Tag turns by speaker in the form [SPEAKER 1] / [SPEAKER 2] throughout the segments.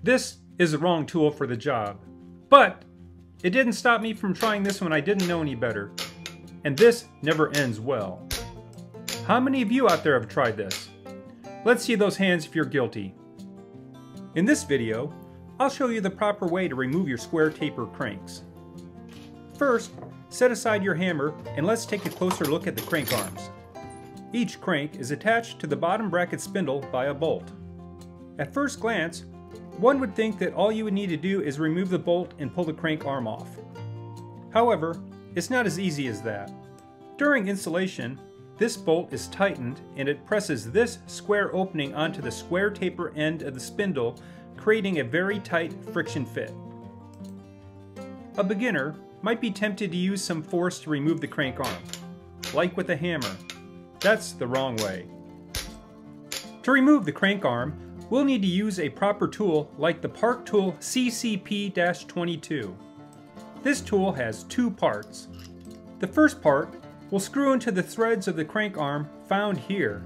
[SPEAKER 1] This is the wrong tool for the job. But it didn't stop me from trying this when I didn't know any better. And this never ends well. How many of you out there have tried this? Let's see those hands if you're guilty. In this video, I'll show you the proper way to remove your square taper cranks. First, set aside your hammer and let's take a closer look at the crank arms. Each crank is attached to the bottom bracket spindle by a bolt. At first glance, one would think that all you would need to do is remove the bolt and pull the crank arm off. However, it's not as easy as that. During installation, this bolt is tightened and it presses this square opening onto the square taper end of the spindle, creating a very tight friction fit. A beginner might be tempted to use some force to remove the crank arm, like with a hammer. That's the wrong way. To remove the crank arm, we'll need to use a proper tool like the Park Tool CCP-22. This tool has two parts. The first part will screw into the threads of the crank arm found here.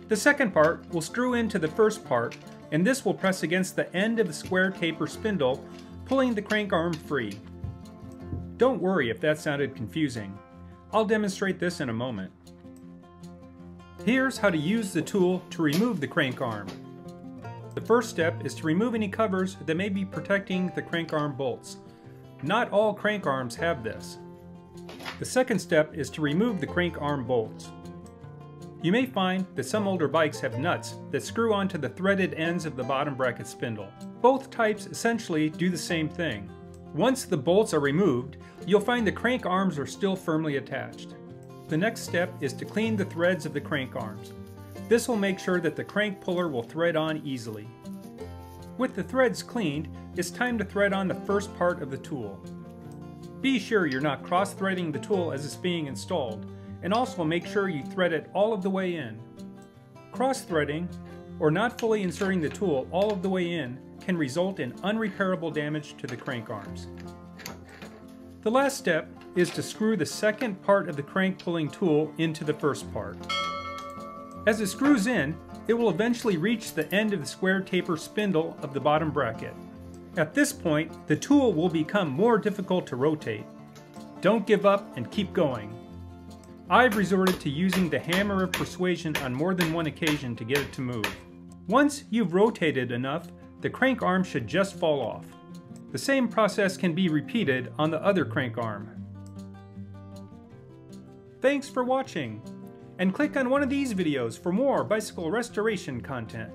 [SPEAKER 1] The second part will screw into the first part, and this will press against the end of the square taper spindle, pulling the crank arm free. Don't worry if that sounded confusing. I'll demonstrate this in a moment. Here's how to use the tool to remove the crank arm. The first step is to remove any covers that may be protecting the crank arm bolts. Not all crank arms have this. The second step is to remove the crank arm bolts. You may find that some older bikes have nuts that screw onto the threaded ends of the bottom bracket spindle. Both types essentially do the same thing. Once the bolts are removed, you'll find the crank arms are still firmly attached. The next step is to clean the threads of the crank arms. This will make sure that the crank puller will thread on easily. With the threads cleaned, it's time to thread on the first part of the tool. Be sure you're not cross-threading the tool as it's being installed, and also make sure you thread it all of the way in. Cross-threading, or not fully inserting the tool all of the way in, can result in unrepairable damage to the crank arms. The last step is to screw the second part of the crank pulling tool into the first part. As it screws in, it will eventually reach the end of the square taper spindle of the bottom bracket. At this point, the tool will become more difficult to rotate. Don't give up and keep going. I've resorted to using the hammer of persuasion on more than one occasion to get it to move. Once you've rotated enough, the crank arm should just fall off. The same process can be repeated on the other crank arm. Thanks for watching, and click on one of these videos for more bicycle restoration content.